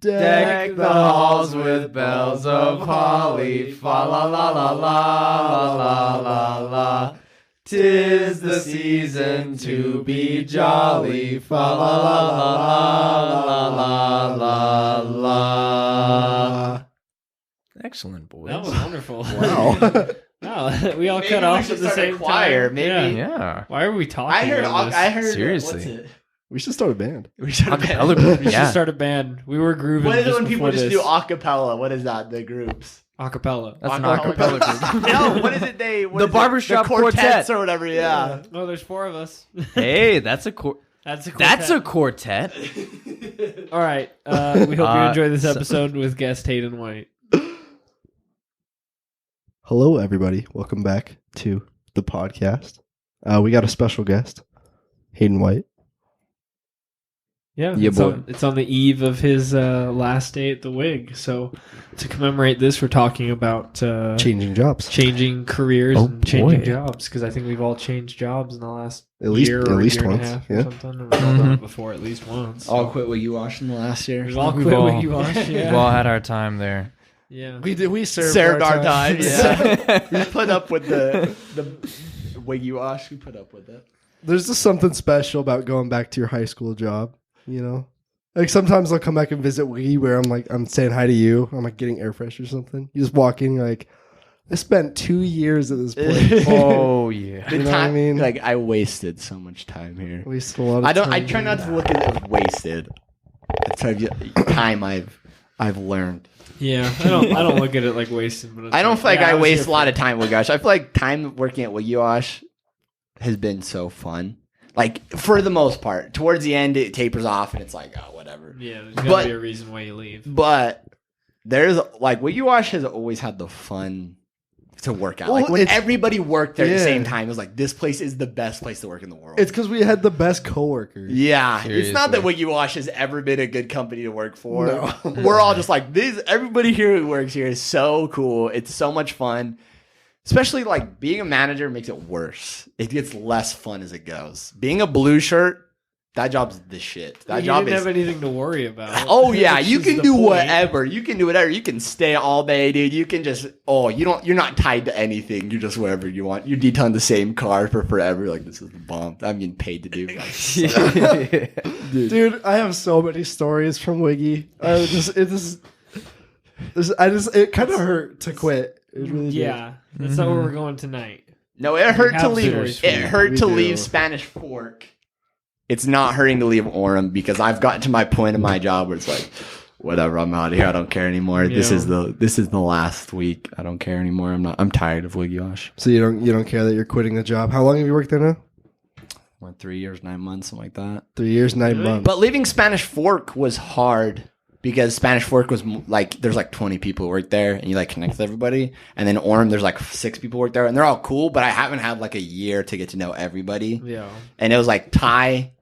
Deck the halls with bells of holly, fa la la la la la la la. 'Tis the season to be jolly, fa la la la la la la la. Excellent, boys. That was wonderful. Wow. Wow, we all Maybe cut we off should at the start a same choir, time. maybe. Yeah. Why are we talking? I heard. about this? I heard. Seriously. What's it? We should start a band. We should. We should start a band. We were grooving. What is it just when people before just this. do acapella? What is that? The groups. Acapella. That's an acapella group. No, what is it? The barbershop quartets quartet. or whatever. Yeah. Oh, there's 4 of us. Hey, that's a That's a quartet. That's a quartet. All right. We hope you enjoy this episode with guest Hayden White. Hello, everybody. Welcome back to the podcast. We got a special guest, Hayden White. Yeah, Yeah, boy. it's on the eve of his last day at the Wig. So to commemorate this, we're talking about Changing jobs. changing careers Oh, and changing boy. jobs, because I think we've all changed jobs in the last At least year or once. year and a half Yeah. or something. And we've all done it before at least once. All quit what you watched in the last year. We've all We've quit all- Wig Wash. We've Yeah. all had our time there. Yeah. We Served our time. Yeah. We put up with the wiggy wash. We put up with it. There's just something special about going back to your high school job, you know? Like sometimes I'll come back and visit Wiggy where I'm saying hi to you. I'm like getting air fresh or something. You just walk in, you're like, I spent 2 years at this place. Oh yeah. The You know what I time, mean? like I wasted so much time here. Wasted a lot of I don't. time. I try not to look at it as wasted. It's time I've learned. Yeah. I don't look at it like wasted, but it's I don't feel like yeah, I was waste here a lot for- of time with Gosh. I feel like time working at Wiggy Wash has been so fun. Like for the most part, towards the end it tapers off and it's like oh whatever. Yeah, there's gotta But- be a reason why you leave. But there's like Wiggy Wash has always had the fun to work out. Well, Like when it's- everybody worked there at the Yeah. same time, it was like this place is the best place to work in the world. It's because we had the best coworkers. Yeah, it's not that Seriously. Wiggy Wash has ever been a good company to work for. No. We're all just like this. Everybody here who works here is so cool. It's so much fun. Especially like being a manager makes it worse. It gets less fun as it goes. Being a blue shirt, that job's the shit. That you job didn't is. have anything to worry about. Oh yeah, Which you is can the do point. whatever. You can do whatever. You can stay all day, dude. You can just you're not tied to anything. You're just wherever you want. You're detailing the same car for forever. Like this is the bomb. I'm getting paid to do. Dude, I have so many stories from Wiggy. It kind of hurt to quit. It really did. Yeah, that's not where we're going tonight. No, it hurt We to have leave. stories It for you. hurt We to do. leave Spanish Fork. It's not hurting to leave Orem because I've gotten to my point in my job where it's like, whatever, I'm out of here. I don't care anymore. This Yeah. is the last week. I don't care anymore. I'm tired of Wiggy Wash. So you don't care that you're quitting the job. How long have you worked there now? Went 3 years, 9 months, something like that. 3 years, 9 Really? months. But leaving Spanish Fork was hard because Spanish Fork was like there's like 20 people who work there and you like connect with everybody. And then Orem, there's like 6 people who work there and they're all cool, but I haven't had like a year to get to know everybody. Yeah. And it was like Ty,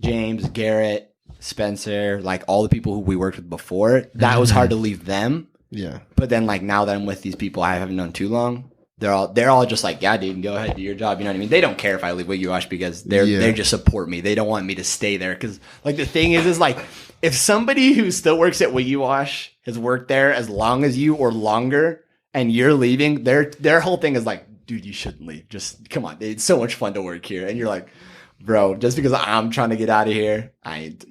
James, Garrett, Spencer, like all the people who we worked with before. That was hard to leave them. Yeah. But then like now that I'm with these people I haven't known too long, they're all just like, yeah, dude, go ahead, do your job. You know what I mean? They don't care if I leave Wiggy Wash because they just support me. They don't want me to stay there because like the thing is like if somebody who still works at Wiggy Wash has worked there as long as you or longer and you're leaving, their whole thing is like, dude, you shouldn't leave. Just come on, it's so much fun to work here. And you're like, bro, just because I'm trying to get out of here,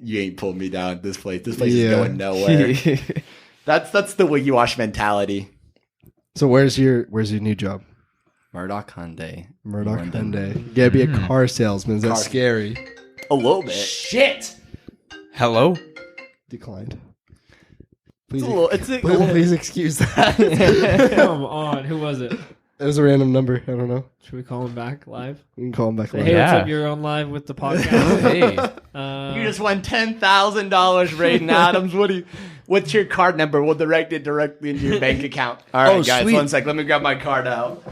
you ain't pulled me down. This place is going nowhere. That's the Wiggy Wash mentality. So where's your new job? Murdoch Hyundai. Murdoch London. Hyundai. You gotta be a car salesman. Is that Car- scary? A little bit. Shit. Hello. Declined. It's Please, a little. It's a please excuse that. Come on. Who was it? It was a random number. I don't know. Should we call him back live? We can call him back Hey, later. what's Yeah. up? You're on live with the podcast. Hey. You just won $10,000, Braden Adams. What's your card number? We'll direct it directly into your bank account. All right, guys. sweet. 1 sec. Let me grab my card out.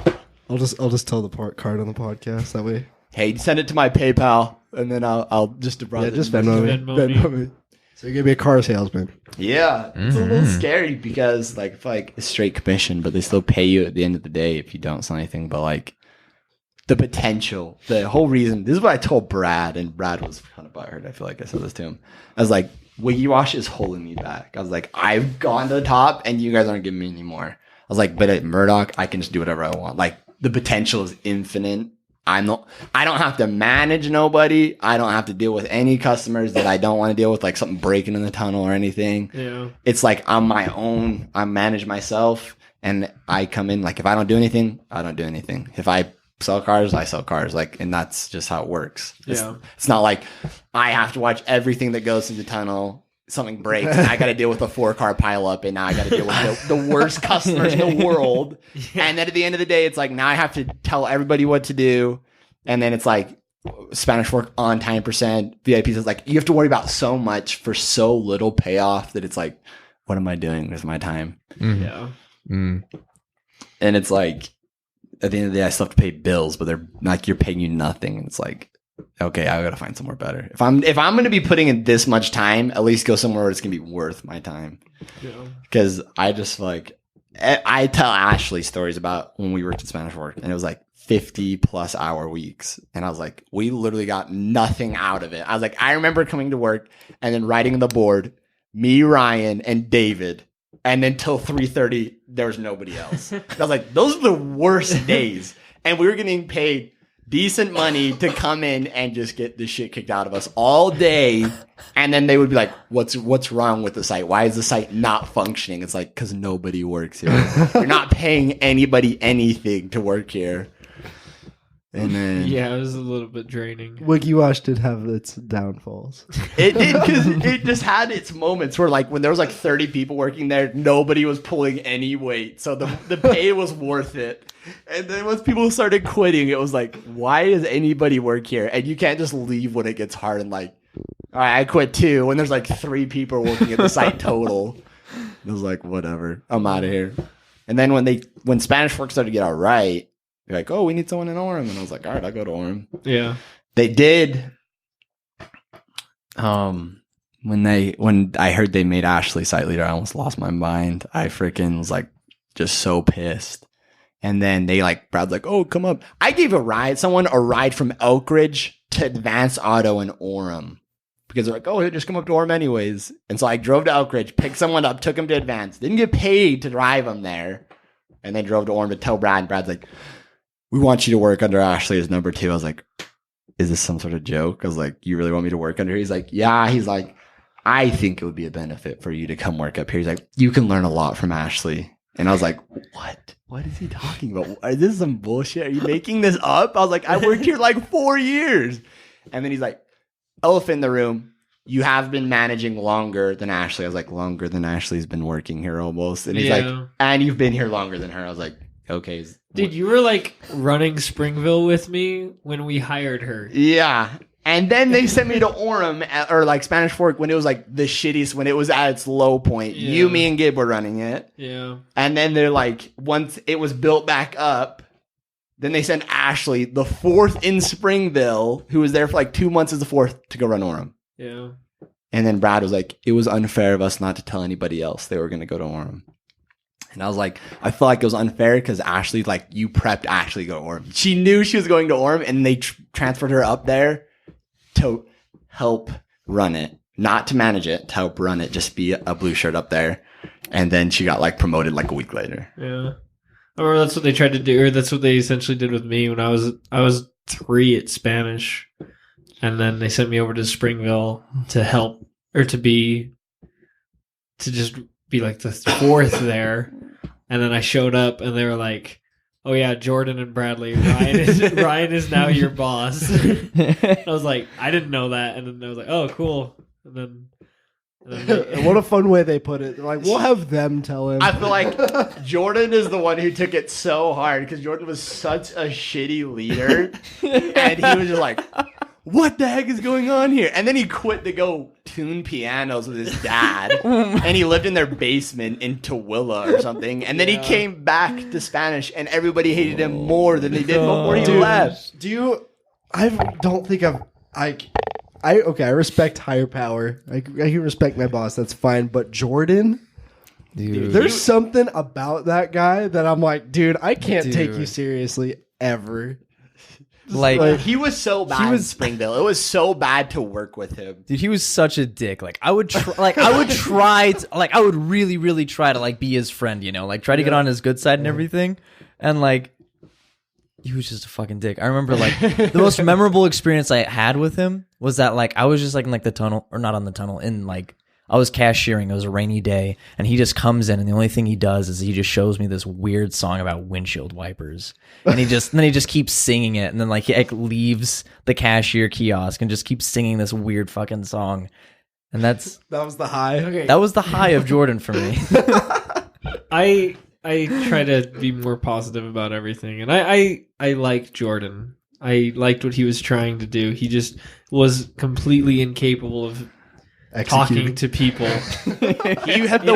I'll just tell the card on the podcast that way. Hey, send it to my PayPal, and then I'll just deposit. Yeah, just Venmo me. Venmo me. Venmo me. So you're gonna be a car salesman. Yeah, it's a little scary because like it's like a straight commission, but they still pay you at the end of the day if you don't sell anything. But like the potential, the whole reason. This is what I told Brad, and Brad was kind of butthurt. I feel like I said this to him. I was like, Wiggy Wash is holding me back. I was like, I've gone to the top and you guys aren't giving me any more. I was like, but at Murdoch, I can just do whatever I want. Like, the potential is infinite. I don't have to manage nobody. I don't have to deal with any customers that I don't want to deal with, like something breaking in the tunnel or anything. Yeah. It's like I'm my own. I manage myself, and I come in. Like, if I don't do anything, I don't do anything. If I sell cars, I sell cars. Like, and that's just how it works. It's not like I have to watch everything that goes through the tunnel. Something breaks, and I got to deal with a 4-car pileup, and now I got to deal with the worst customers in the world. And then at the end of the day, it's like, now I have to tell everybody what to do. And then it's like Spanish Fork on time %, VIPs. It's like, you have to worry about so much for so little payoff that it's like, what am I doing with my time? Yeah. And it's like, at the end of the day, I still have to pay bills, but they're like, you're paying you nothing. And it's like, okay, I gotta find somewhere better. If I'm gonna be putting in this much time, at least go somewhere where it's gonna be worth my time. Because I just like, I tell Ashley stories about when we worked at Spanish Fork, and it was like 50+ hour weeks, and I was like, we literally got nothing out of it. I was like, I remember coming to work and then writing the board, me, Ryan, and David, and then till 3:30 there was nobody else. I was like, those are the worst days, and we were getting paid decent money to come in and just get the shit kicked out of us all day. And then they would be like, what's wrong with the site? Why is the site not functioning? It's like, because nobody works here. You're not paying anybody anything to work here. And then it was a little bit draining. Wiggy Wash did have its downfalls. It did, because it just had its moments where, like, when there was like 30 people working there, nobody was pulling any weight. So the pay was worth it. And then once people started quitting, it was like, why does anybody work here? And you can't just leave when it gets hard and like, all right, I quit too. When there's like 3 people working at the site total, it was like, whatever, I'm out of here. And then when Spanish Fork started to get all right, they're like, oh, we need someone in Orem. And I was like, all right, I'll go to Orem. Yeah. They did. When I heard they made Ashley site leader, I almost lost my mind. I freaking was like, just so pissed. And then Brad's like, oh, come up. I gave someone a ride from Elk Ridge to Advanced Auto in Orem. Because they're like, oh, just come up to Orem anyways. And so I drove to Elk Ridge, picked someone up, took him to Advanced. Didn't get paid to drive him there. And then drove to Orem to tell Brad. And Brad's like, we want you to work under Ashley as number 2. I was like, is this some sort of joke? I was like, you really want me to work under her? He's like, yeah. He's like, I think it would be a benefit for you to come work up here. He's like, you can learn a lot from Ashley. And I was like, what? What is he talking about? Is this some bullshit? Are you making this up? I was like, I worked here like 4 years. And then he's like, elephant in the room. You have been managing longer than Ashley. I was like, longer than Ashley's been working here almost. And he's like, and you've been here longer than her. I was like, okay. Dude, you were like running Springville with me when we hired her. Yeah. And then they sent me to Orem or like Spanish Fork when it was like the shittiest, when it was at its low point. Yeah. You, me, and Gib were running it. Yeah. And then they're like, once it was built back up, then they sent Ashley, the 4th in Springville, who was there for like 2 months as the 4th, to go run Orem. Yeah. And then Brad was like, it was unfair of us not to tell anybody else they were going to go to Orem. And I was like, I feel like it was unfair because Ashley, like, you prepped Ashley to go to Orem. She knew she was going to Orem, and they transferred her up there to help run it, not to manage it, to help run it, just be a blue shirt up there. And then she got like promoted like a week later. Yeah. I remember that's what they tried to do, or that's what they essentially did with me when I was 3 at Spanish. And then they sent me over to Springville to help, or to just be like the 4th there. And then I showed up and they were like, oh yeah, Jordan and Bradley, Ryan is now your boss. I was like, I didn't know that. And then I was like, oh, cool. And then what a fun way they put it. They're like, we'll have them tell him. I feel like Jordan is the one who took it so hard because Jordan was such a shitty leader. And he was just like, what the heck is going on here? And then he quit to go tune pianos with his dad. And he lived in their basement in Tooele or something. And then he came back to Spanish and everybody hated him more than they did before he left. I don't think I respect higher power. I can respect my boss. That's fine. But Jordan, dude, there's something about that guy that I'm like, dude, I can't take you seriously ever. Like, he was so bad in Springville. It was so bad to work with him. dude, he was such a dick. Like, I would I would really, really try to like be his friend, you know, like try to get on his good side and everything. And like, he was just a fucking dick. I remember like the most memorable experience I had with him was that like I was just like in like the tunnel, or not on the tunnel, in like I was cashiering. It was a rainy day, and he just comes in, and the only thing he does is he just shows me this weird song about windshield wipers, and he just keeps singing it, and then like he like leaves the cashier kiosk and just keeps singing this weird fucking song, and that was the high. Okay. was the high of Jordan for me. I try to be more positive about everything, and I like Jordan. I liked what he was trying to do. He just was completely incapable of talking to people. You had the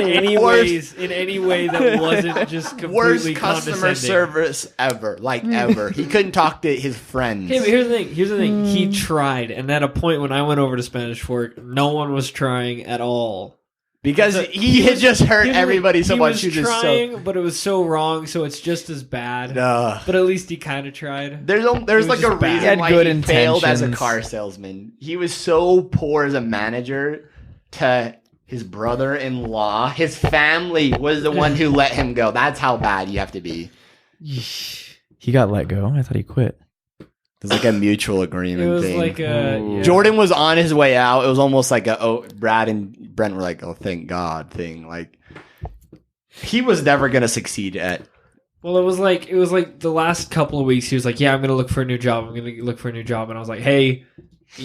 in any way that wasn't just completely worst customer service ever, ever. He couldn't talk to his friends. Okay, but here's the thing. He tried, and at a point when I went over to Spanish Fork, no one was trying at all. Because he had just hurt everybody so much. He was trying, but it was so wrong, so it's just as bad. But at least he kind of tried. There's like a reason why he failed as a intentions. car salesman. He was so poor as a manager to his brother-in-law. His family was the one who let him go. That's how bad you have to be. He got let go. I thought he quit. It was like a mutual agreement It was thing. like a Jordan was on his way out. It was almost like Brad and Brent were like, oh, thank God thing. Like, he was never going to succeed at. Well, it was like the last couple of weeks. He was like, "Yeah, I'm going to look for a new job. I'm going to look for a new job." And I was like, "Hey,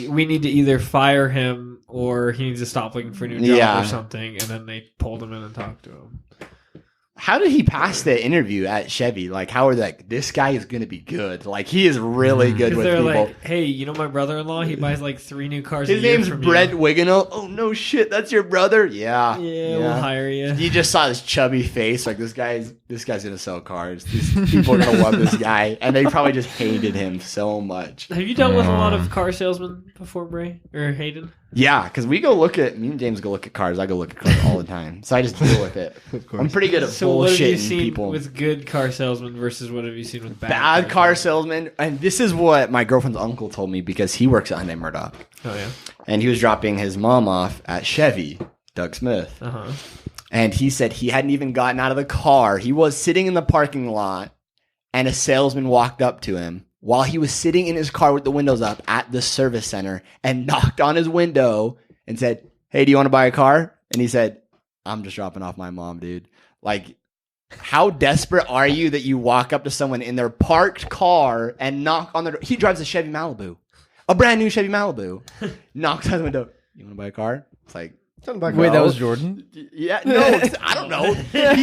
we need to either fire him or he needs to stop looking for a new job or something." And then they pulled him in and talked to him. How did he pass the interview at Chevy? Like, how are they like, this guy is going to be good. Like, he is really good with they're people. like, "Hey, you know my brother-in-law? He buys like 3 new cars His a year name's from Brent you." Wiganell. Oh, no shit. That's your brother? Yeah. Yeah, we'll hire you. You just saw his chubby face. Like, this guy's going to sell cars. These people are going to love this guy. And they probably just hated him so much. Have you dealt with a lot of car salesmen before, Bray? Or Hayden? Yeah, because me and James go look at cars. I go look at cars all the time. So I just deal with it. Of course. I'm pretty good at So what have you bullshitting seen people. with good car salesmen versus what have you seen with Bad car salesman. And this is what my girlfriend's uncle told me because he works at Hyundai Murdoch. Oh, yeah. And he was dropping his mom off at Chevy, Doug Smith. Uh-huh. And he said he hadn't even gotten out of the car. He was sitting in the parking lot, and a salesman walked up to him while he was sitting in his car with the windows up at the service center and knocked on his window and said, "Hey, do you want to buy a car?" And he said, "I'm just dropping off my mom, dude." Like, how desperate are you that you walk up to someone in their parked car and knock on their door? He drives a Chevy Malibu, a brand new Chevy Malibu. Knocks on the window. "You want to buy a car?" It's like, Wait, that was Jordan? yeah, no, I don't know. He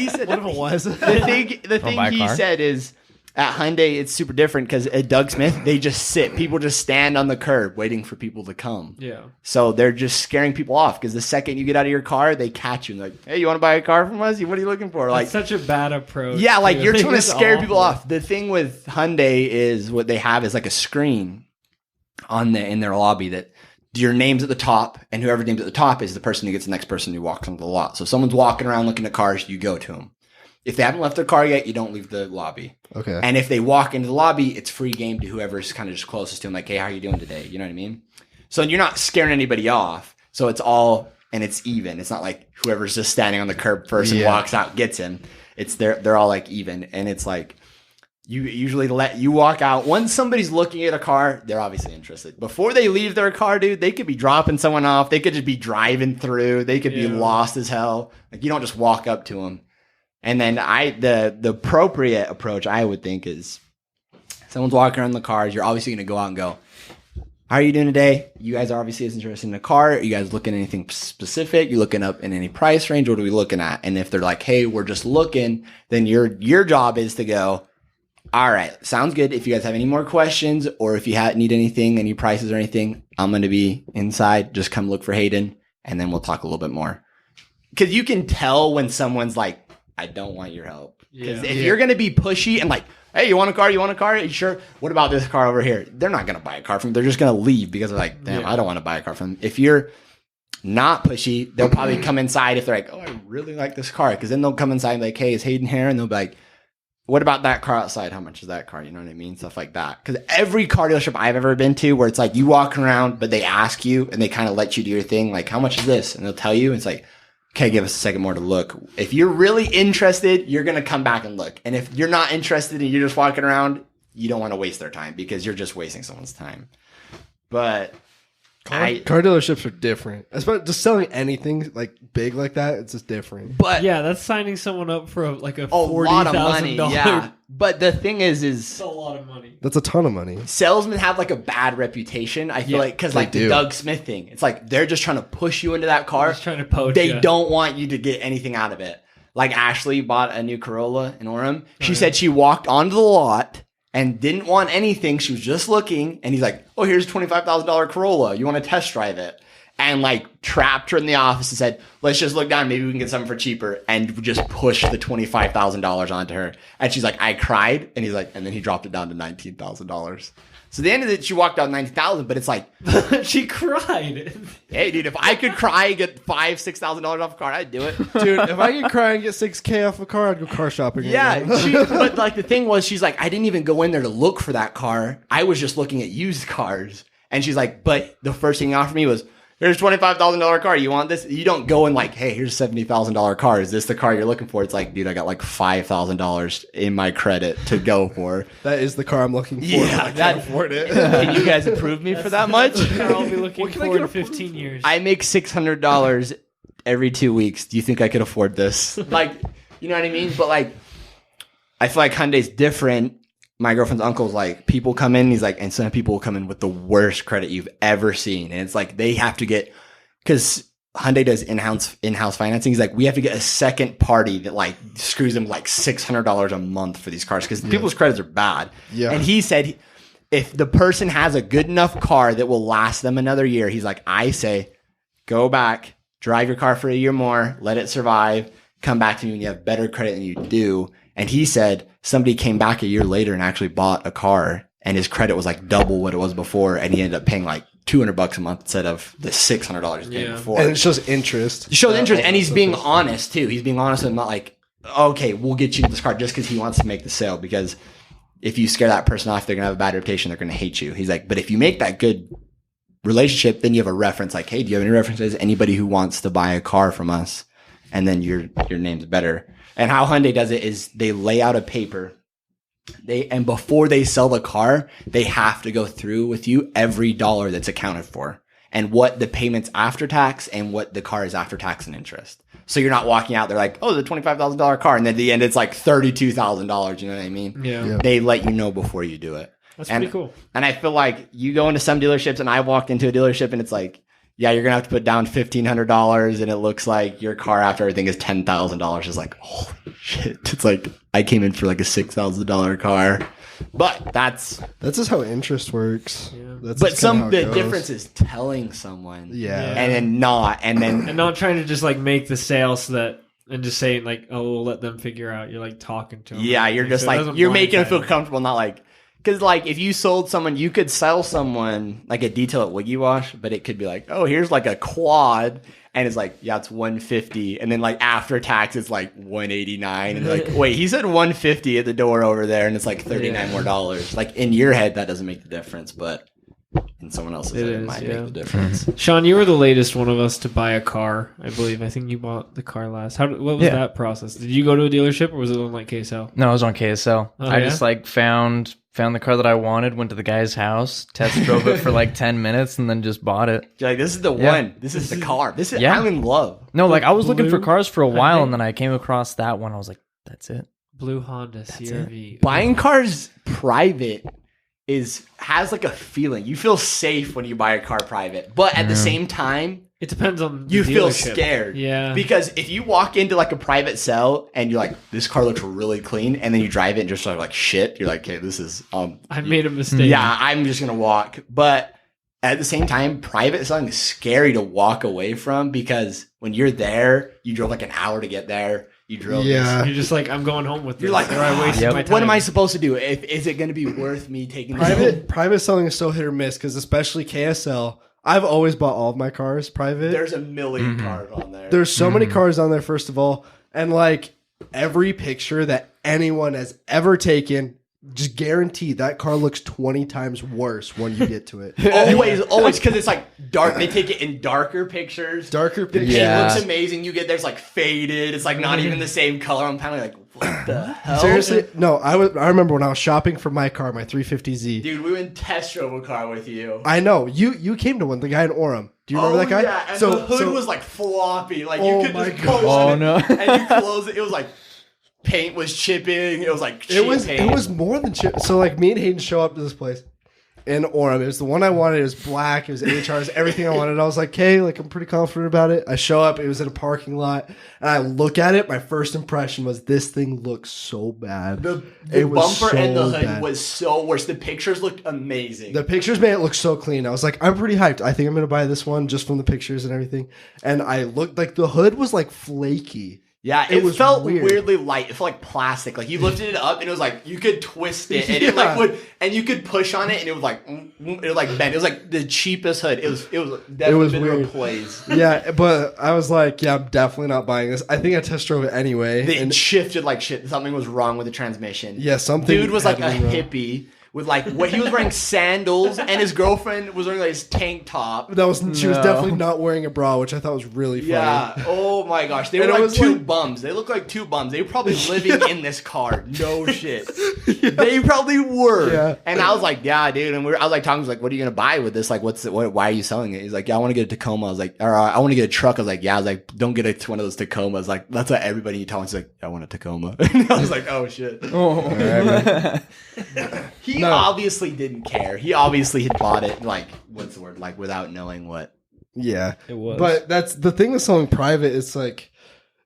said, What if it was? the thing he said is, at Hyundai, it's super different because at Doug Smith, they just sit. People just stand on the curb waiting for people to come. Yeah. So they're just scaring people off because the second you get out of your car, they catch you and like, "Hey, you want to buy a car from us? What are you looking for?" Like, That's such a bad approach. yeah, like you're trying to It's scare awful. people off. The thing with Hyundai is what they have is like a screen in their lobby that your name's at the top, and whoever name's at the top is the person who gets the next person who walks onto the lot. So if someone's walking around looking at cars, you go to them. If they haven't left their car yet, you don't leave the lobby. Okay. And if they walk into the lobby, it's free game to whoever's kind of just closest to them. Like, "Hey, how are you doing today?" You know what I mean? So you're not scaring anybody off. So it's all, and it's even. It's not like whoever's just standing on the curb first and walks out gets him. It's they're all like even. And it's like, you usually let you walk out. Once somebody's looking at a car, they're obviously interested. Before they leave their car, dude, they could be dropping someone off. They could just be driving through. They could be lost as hell. Like, you don't just walk up to them. And then the appropriate approach, I would think, is someone's walking around the cars. You're obviously going to go out and go, "How are you doing today? You guys are obviously as interested in the car. Are you guys looking at anything specific? You looking up in any price range? What are we looking at?" And if they're like, "Hey, we're just looking," then your job is to go, "All right, sounds good. If you guys have any more questions or if you need anything, any prices or anything, I'm going to be inside. Just come look for Hayden, and then we'll talk a little bit more." Because you can tell when someone's like, "I don't want your help." Because if you're going to be pushy and like, "Hey, you want a car? You want a car? Are you sure? What about this car over here?" They're not going to buy a car from them. They're just going to leave because they're like, "Damn, I don't want to buy a car from them." If you're not pushy, they'll probably come inside if they're like, "Oh, I really like this car." Because then they'll come inside and be like, "Hey, is Hayden here?" And they'll be like, what about that car outside? How much is that car? You know what I mean? Stuff like that. Because every car dealership I've ever been to where it's like you walk around, but they ask you and they kind of let you do your thing. Like, how much is this? And they'll tell you. It's like, okay, give us a second more to look. If you're really interested, you're going to come back and look. And if you're not interested and you're just walking around, you don't want to waste their time because you're just wasting someone's time. But car dealerships are different. Especially just selling anything like big like that, it's just different. But yeah, that's signing someone up for a lot of money. $40,000. Yeah. But the thing is That's a lot of money. That's a ton of money. salesmen have like a bad reputation. I feel like because like the Doug Smith thing, it's like they're just trying to push you into that car. Just trying to poach They you. don't want you to get anything out of it. Like Ashley bought a new Corolla in Orem. She said she walked onto the lot and didn't want anything. She was just looking, and he's like, "Oh, here's a $25,000 Corolla. You want to test drive it?" And like trapped her in the office and said, "Let's just look down. Maybe we can get something for cheaper." And just pushed the $25,000 onto her. And she's like, "I cried." And he's like, and then he dropped it down to $19,000. So at the end of it, she walked out $90,000. But it's like, she cried. hey, dude, if I could cry and get $5,000-$6,000 off a car, I'd do it. Dude, if I could cry and get $6,000 off a car, I'd go car shopping. Yeah, again. but like the thing was, she's like, I didn't even go in there to look for that car. I was just looking at used cars. And she's like, but the first thing he offered me was, here's a $25,000 car. You want this? You don't go and like, hey, here's a $70,000 car. Is this the car you're looking for? It's like, dude, I got like $5,000 in my credit to go for. That is the car I'm looking for. Yeah, I can't afford it. Can you guys approve me for that much? I'll be looking What can I for get in 15 years. I make $600 every 2 weeks. Do you think I could afford this? Like, you know what I mean? But like, I feel like Hyundai's different. My girlfriend's uncle's like, people come in, he's like, and some people will come in with the worst credit you've ever seen. And it's like, they have to get, because Hyundai does in-house financing. He's like, we have to get a second party that like screws them like $600 a month for these cars because people's credits are bad. Yeah. And he said, if the person has a good enough car that will last them another year, he's like, I say, go back, drive your car for a year more, let it survive, come back to me when you have better credit than you do. And he said somebody came back a year later and actually bought a car and his credit was like double what it was before. And he ended up paying like $200 a month instead of the $600 he paid before. And it shows interest. It shows interest. And he's being honest too. He's being honest and not like, okay, we'll get you this car just because he wants to make the sale. Because if you scare that person off, they're going to have a bad reputation. They're going to hate you. He's like, but if you make that good relationship, then you have a reference like, hey, do you have any references? Anybody who wants to buy a car from us? And then your name's better. And how Hyundai does it is they lay out a paper. And before they sell the car, they have to go through with you every dollar that's accounted for and what the payments after tax and what the car is after tax and interest. So you're not walking out there like, oh, the $25,000 car. And then at the end, it's like $32,000. You know what I mean? Yeah. They let you know before you do it. That's pretty cool. And I feel like you go into some dealerships and I walked into a dealership and it's like, yeah, you're going to have to put down $1,500 and it looks like your car after everything is $10,000. It's like, oh shit. It's like, I came in for like a $6,000 car. But that's just how interest works. Yeah. That's but just kinda how the it goes. difference is telling someone. Yeah. And then not. And then And not trying to just like make the sale so that and just saying like, oh, we'll let them figure out. You're like talking to them. yeah, you're just So it like, doesn't you're making them blindside feel them. comfortable, not like, because like if you sold someone, you could sell someone like a detail at Wiggy Wash, but it could be like, oh, here's like a quad. And it's like, yeah, it's $150. And then like after tax, it's like $189. And they're like, wait, he said $150 at the door over there. And it's like $39 more dollars. Like in your head, that doesn't make the difference. But in someone else's head, it is, might yeah. make the difference. Sean, you were the latest one of us to buy a car, I believe. I think you bought the car last. What was that process? Did you go to a dealership or was it on like KSL? No, I was on KSL. Oh, I yeah? just like found the car that I wanted, went to the guy's house, test drove it for like 10 minutes, and then just bought it. You're like, this is the one. This is the car. This is, Yeah. I'm in love. No, like I was looking for blue cars for a while, Hyundai? and then I came across that one. I was like, that's it. Blue Honda CRV. Buying cars private has like a feeling. You feel safe when you buy a car private. But at the same time, It depends on the you feel dealership. scared. Yeah. Because if you walk into like a private sale and you're like, this car looks really clean, and then you drive it and just sort of like shit, you're like, okay, this is I made a mistake. yeah, I'm just gonna walk. But at the same time, private selling is scary to walk away from because when you're there, you drove like an hour to get there. You drove Yeah. You're just like, I'm going home with this. You're like, or I wasted my time. what am I supposed to do? Is it going to be worth me taking this? Private selling is so hit or miss because especially KSL, I've always bought all of my cars private. There's a million cars on there. There's so many cars on there, first of all, and like every picture that anyone has ever taken. Just guaranteed that car looks 20 times worse when you get to it. always, because it's like dark. They take it in darker pictures. The paint looks amazing. You get there's like faded. It's like not even the same color. I'm kind of like, what the hell? Seriously, no. I remember when I was shopping for my car, my 350Z. Dude, we went test drove a car with you. I know you came to one. The guy in Orem. Do you remember that guy? Yeah, and the hood was like floppy. Like you could just close it. And you close it. It was like. Paint was chipping. It was like cheap paint. It was more than chip. So like me and Hayden show up to this place in Orem. It was the one I wanted. It was black. It was HRs. Everything I wanted. I was like, hey, like I'm pretty confident about it. I show up. It was in a parking lot, and I look at it. My first impression was this thing looks so bad. The bumper and the hood was so worse. The pictures looked amazing. The pictures made it look so clean. I was like, I'm pretty hyped. I think I'm gonna buy this one just from the pictures and everything. And I looked like the hood was like flaky. Yeah, it felt weirdly light. It felt like plastic. Like you lifted it up and it was like you could twist it and it like would, and you could push on it and it was like bend. It was like the cheapest hood. It was definitely been replaced. Yeah, but I was like, yeah, I'm definitely not buying this. I think I test drove it anyway. It shifted like shit. Something was wrong with the transmission. Yeah, something. Dude was like a hippie. With like what he was wearing sandals and his girlfriend was wearing like his tank top. She was definitely not wearing a bra, which I thought was really funny. Yeah. Oh my gosh. They were like two bums. They looked like two bums. They were probably living in this car. No shit. Yeah. They probably were. Yeah. And I was like, yeah, dude. And I was like talking, I was like, what are you gonna buy with this? Like, why are you selling it? He's like, yeah, I want to get a Tacoma. I was like, or I want to get a truck. I was like, yeah. I was like, don't get one of those Tacomas. Like, that's what everybody you talk to. He's like, I want a Tacoma. And I was like, oh shit. Oh. All right, he obviously didn't care. He obviously had bought it, like, what's the word? Like, without knowing what. Yeah. It was. But that's the thing with selling private. It's like,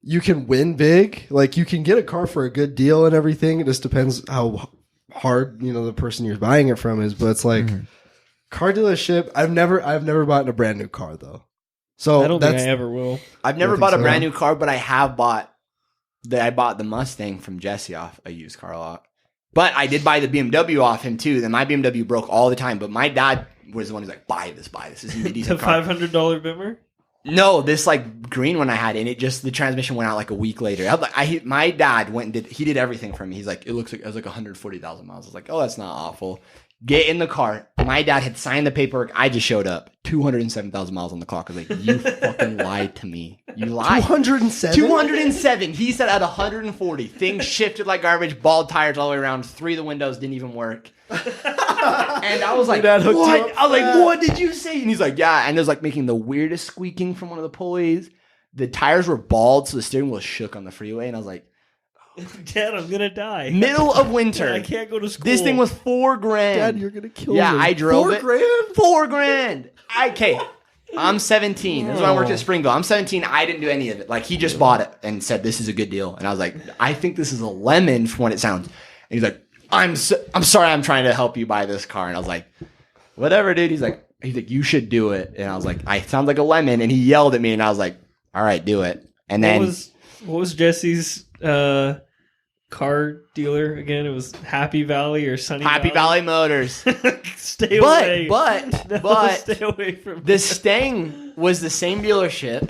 you can win big. Like, you can get a car for a good deal and everything. It just depends how hard, the person you're buying it from is. But it's like, car dealership, I've never bought a brand new car, though. So I don't think I ever will. I've never bought a brand new car, but I have bought the Mustang from Jesse off a used car lot. But I did buy the BMW off him too. Then my BMW broke all the time. But my dad was the one who's like, buy this. This is a decent car. The $500 Bimmer? No, this like green one I had, and the transmission went out like a week later. My dad went and he did everything for me. He's like, it was like 140,000 miles. I was like, oh, that's not awful. Get in the car. My dad had signed the paperwork. I just showed up. 207,000 miles on the clock. I was like, you fucking lied to me. You lied. 207? 207. He said at 140. Things shifted like garbage. Bald tires all the way around. 3 of the windows didn't even work. And I was like, what? I was like, what did you say? And he's like, yeah. And it was like making the weirdest squeaking from one of the pulleys. The tires were bald, so the steering wheel shook on the freeway. And I was like, Dad, I'm gonna die. Middle of winter. I can't go to school. This thing was $4,000. Dad, you're gonna kill me. Yeah, I drove it. $4,000? $4,000. I'm 17. This is when I worked at Springville. I'm 17. I didn't do any of it. Like, he just bought it and said, this is a good deal. And I was like, I think this is a lemon from what it sounds. And he's like, I'm sorry, I'm trying to help you buy this car. And I was like, whatever, dude. He's like, you should do it. And I was like, I sound like a lemon. And he yelled at me, and I was like, all right, do it. And then what was Jesse's car dealer again? It was Happy Valley or Sunny Valley Motors. Stay away. But stay away from the Stang was the same dealership.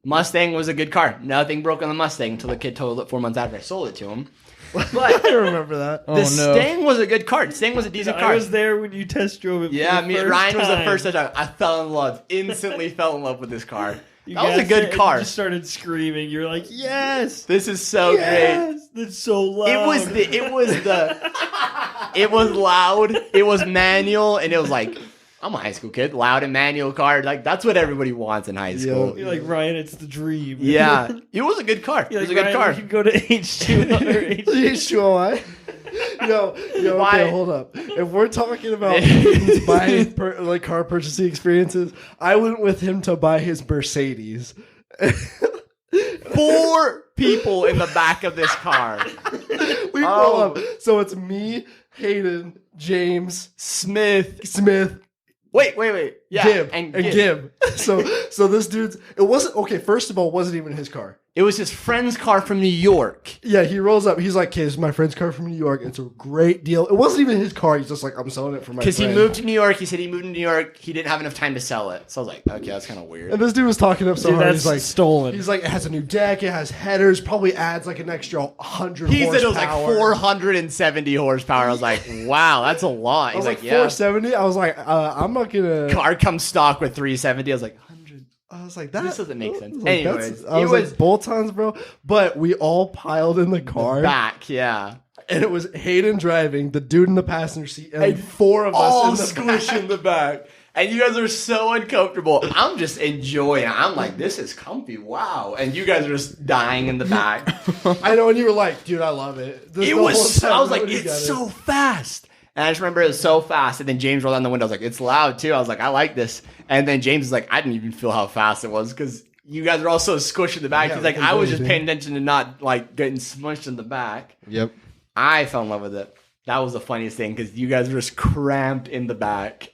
Mustang was a good car. Nothing broke on the Mustang until the kid totaled it 4 months after I sold it to him. But I remember that. The Stang was a good car. The Stang was a decent car. I was there when you test drove it. Yeah, me and Ryan was the first time. I fell in love. Instantly fell in love with this car. That was a good car. You just started screaming. You're like, yes, this is so great. That's so loud. It was loud. It was manual, and it was like, I'm a high school kid. Loud and manual car. Like, that's what everybody wants in high school. You're like, Ryan, it's the dream. Yeah. It was a good car. It was a good car. You can go to H2 or H2OI. Yo, okay, hold up. If we're talking about buying car purchasing experiences, I went with him to buy his Mercedes. 4 people in the back of this car. We pull up. So it's me, Hayden, James, Smith. Wait. Yeah, Gib and and Gib. So this dude's. It wasn't okay. First of all, it wasn't even his car. It was his friend's car from New York. Yeah, he rolls up. He's like, "Okay, this is my friend's car from New York. It's a great deal." It wasn't even his car. He's just like, "I'm selling it for my friend." Because he moved to New York. He said he moved to New York. He didn't have enough time to sell it. So I was like, okay, that's kind of weird. And this dude was talking up so Dude, hard. that's He's like, stolen. He's like, it has a new deck. It has headers. Probably adds like an extra 100. He said it was horsepower. like 470 horsepower. I was like, wow, that's a lot. I was He's like, like, yeah. 470. I was like, I'm not gonna. Car comes stock with 370. I was like, 100. I was like, that This doesn't make sense. I was like, Anyways, I was it was like, bolt-ons, bro. But we all piled in the car, back, yeah. and it was Hayden driving, the dude in the passenger seat, and 4 of All us in the squished back. in the back. And you guys are so uncomfortable. I'm just enjoying it. I'm like, this is comfy. Wow. And you guys are just dying in the back. I know, and you were like, dude, I love it. It was, I was like, it's so fast. And I just remember it was so fast. And then James rolled down the window. I was like, it's loud too. I was like, I like this. And then James was like, I didn't even feel how fast it was because you guys are all so squished in the back. Yeah, He's like, we I was can just do it. paying attention to not like getting smushed in the back. Yep. I fell in love with it. That was the funniest thing because you guys were just cramped in the back.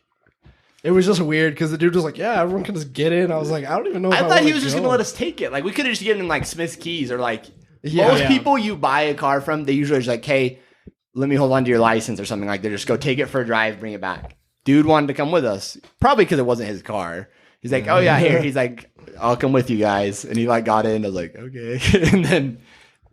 It was just weird because the dude was like, yeah, everyone can just get in. I was like, I don't even know if I thought wanna he was just go. going to let us take it. Like, we could have just given him, like, Smith's keys or, like, Yeah. most Yeah. people you buy a car from, they usually are just like, hey, let me hold on to your license or something like that. Just go take it for a drive, bring it back. Dude wanted to come with us. Probably because it wasn't his car. He's like, oh, yeah, here. He's like, I'll come with you guys. And he, like, got in. I was like, okay. And then